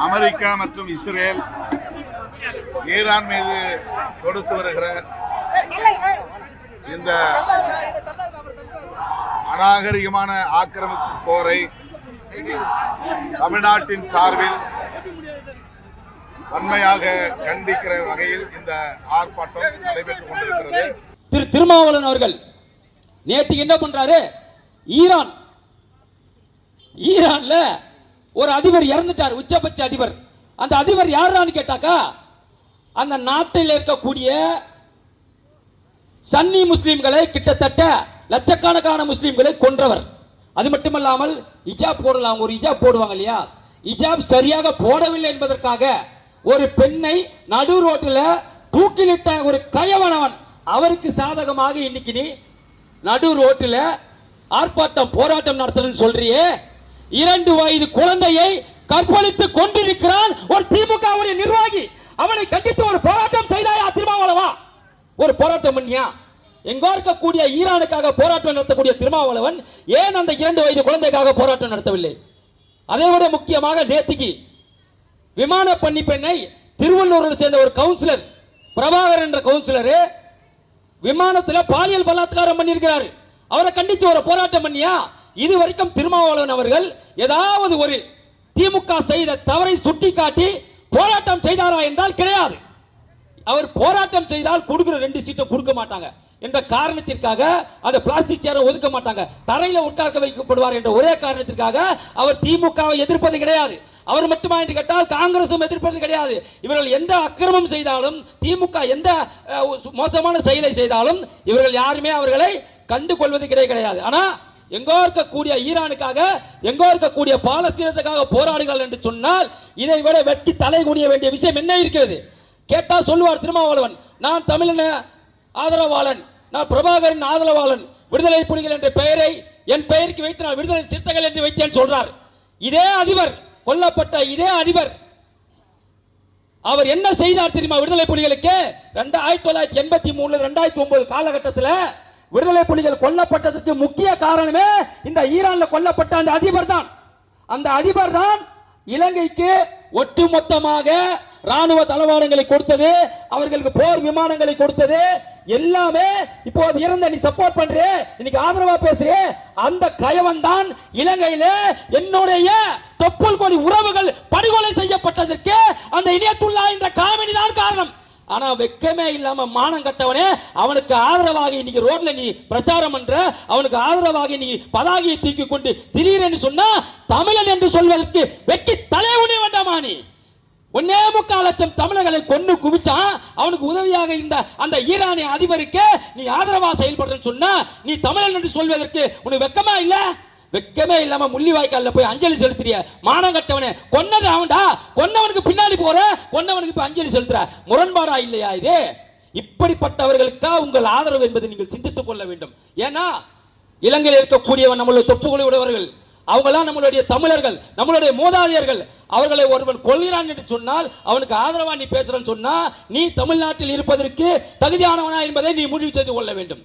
America மற்றும் Israel Iran மீது தொடுத்து வருகிற இந்த அநாகரிகமான ஆக்கிரமிப்பு போரை தமிழ்நாட்டின் சார்பில் வன்மையாக கண்டிக்கிற வகையில் இந்த ஆர்ப்பாட்டம் நடைபெற்றுக் கொண்டிருக்கிறது. திரு திருமாவளவன் அவர்கள் நேற்று என்ன பண்றாரு? ஈரான்ல ஒரு அதிபர் இறந்துட்டார், உச்சபட்ச அதிபர். அந்த அதிபர் யாரான்னு கேட்டாக்கா, அந்த நாட்டில் இருக்கக்கூடிய சன்னி முஸ்லிம்களை கிட்டத்தட்ட லட்சக்கணக்கான முஸ்லிம்களை கொன்றவர். அது மட்டுமல்லாமல் இஜாப் போடலாம், ஒரு இஜாப் போடுவாங்க இல்லையா, இஜாப் சரியாக போடவில்லை என்பதற்காக ஒரு பெண்ணை நடு ரோட்டில் தூக்கிலிட்ட ஒரு கயவனவன். அவருக்கு சாதகமாக இன்னைக்கு நீ நடு ரோட்டில் ஆர்ப்பாட்டம் போராட்டம் நடத்தணும்னு சொல்றியே. 2 வயது குழந்தையை கற்பழித்து கொண்டிருக்கிறான் ஒரு திமுக நிர்வாகி. அவனை கண்டித்து ஒரு போராட்டம் செய்தாயா திருமாவளவா? ஒரு போராட்டம் பண்ணியா? எங்க இருக்கக்கூடிய ஈரானுக்காக போராட்டம் நடத்தக்கூடிய திருமாவளவன் ஏன் அந்த 2 வயது குழந்தைக்காக போராட்டம் நடத்தவில்லை? அதை விட முக்கியமாக நேத்திக்கு விமான பணி பெண்ணை திருவள்ளூரில் சேர்ந்த ஒரு கவுன்சிலர் பிரபாகர் என்ற கவுன்சிலர் விமானத்தில் பாலியல் பலாத்காரம் பண்ணியிருக்கிறார். அவரை கண்டித்து ஒரு போராட்டம் பண்ணியா? இதுவரைக்கும் திருமாவளவன் அவர்கள் ஏதாவது ஒரு திமுக செய்த தவறை சுட்டிக்காட்டி போராட்டம் செய்தாரா என்றால் கிடையாது. அவர் போராட்டம் செய்தால் கொடுக்கிற 2 சீட்டை கொடுக்க மாட்டாங்க என்ற காரணத்திற்காக அந்த பிளாஸ்டிக் சேரை ஒதுக்க மாட்டாங்க, தரையில உட்கார்க்க வைக்கப்படுவார் என்ற ஒரே காரணத்திற்காக அவர் திமுகவை எதிர்ப்பது கிடையாது. அவர் மட்டுமா என்று கேட்டால் காங்கிரசும் எதிர்ப்பது கிடையாது. இவர்கள் எந்த அக்கிரமம் செய்தாலும், திமுக எந்த மோசமான செயலை செய்தாலும் இவர்கள் யாருமே அவர்களை கண்டு கொள்வது கிடையாது. ஆனா எங்கோ இருக்கக்கூடிய ஈரானுக்காக, எங்கோ இருக்கக்கூடிய பாலஸ்தீனத்துக்காக போராடுகள் என்று சொன்னால் இதை விட வெட்டி தலை குனிய வேண்டிய விஷயம் என்ன இருக்கிறது? கேட்டா சொல்லுவார் திருமாவளவன், நான் தமிழன ஆதரவாளன், நான் பிரபாகரன் ஆதரவாளன், விடுதலை புலிகள் என்ற பெயரை என் பெயருக்கு வைத்து நான் விடுதலை சிறுத்தைகள் என்று வைத்தேன் சொல்றார். இதே அதிபர், கொல்லப்பட்ட இதே அதிபர், அவர் என்ன செய்தார் தெரியுமா விடுதலை புலிகளுக்கு? 1983 2009 காலகட்டத்தில் விடுதலை புலிகள் கொல்லப்பட்டதற்கு முக்கிய காரணமே இந்த ஈரான்ல கொல்லப்பட்ட அந்த அதிபர் தான். அந்த அதிபர் தான் இலங்கைக்கு ஒட்டுமொத்தமாக ராணுவ தளவாடங்களை கொடுத்தது, அவர்களுக்கு போர் விமானங்களை கொடுத்தது எல்லாமே. இப்போது இறந்த நீ சப்போர்ட் பண்ற, இன்னைக்கு ஆதரவா பேசுற அந்த கயவன் தான் இலங்கையில என்னுடைய தொப்புள் கொடி உறவுகள் படுகொலை செய்யப்பட்டதற்கு அந்த இனியத்துல்லா என்ற காமெடி தான் காரணம். ஆனா வெக்கமே இல்லாம மானம் கட்டவனே, அவனுக்கு ஆதரவாக இன்னைக்கு ரோட்ல நீ பிரச்சாரம் பண்ற, அவனுக்கு ஆதரவாக நீ பதாகையை தூக்கி கொண்டு திடீரென்று சொன்னா தமிழன் என்று சொல்வதற்கு வெக்கி தலையுனே வேண்டாமா? நீ 1.25 லட்சம் தமிழர்களை கொண்டு குவிச்சான். அவனுக்கு உதவியாக இந்த அந்த ஈரானிய அதிபருக்கு நீ ஆதரவா செயல்படுறன்னு சொன்னா நீ தமிழன் என்று சொல்வதற்கு உனக்கு வெக்கமா இல்ல? வெக்கமே இல்லாம முள்ளிவாய்க்கால போய் அஞ்சலி செலுத்துறிய மானம் கட்டவனே. கொன்னது அவன்டா, கொன்னவனுக்கு பின்னாடி போற, கொன்னவனுக்கு இப்ப அஞ்சலி செலுத்துற. முரண்பாடா இல்லையா இது? இப்படிப்பட்டவர்களுக்கா உங்கள் ஆதரவு என்பதை நீங்கள் சிந்தித்துக் கொள்ள வேண்டும். ஏன்னா இலங்கையில் இருக்கக்கூடியவன் நம்மளுடைய தொப்புகளை உடையவர்கள், அவங்களாம் நம்மளுடைய தமிழர்கள், நம்மளுடைய மூதாதையர்கள். அவர்களை ஒருவன் கொள்கிறான் என்று சொன்னால் அவனுக்கு ஆதரவா நீ பேசுறன்னு சொன்னா நீ தமிழ்நாட்டில் இருப்பதற்கு தகுதியானவனா என்பதை நீ முடிவு செய்து கொள்ள வேண்டும்.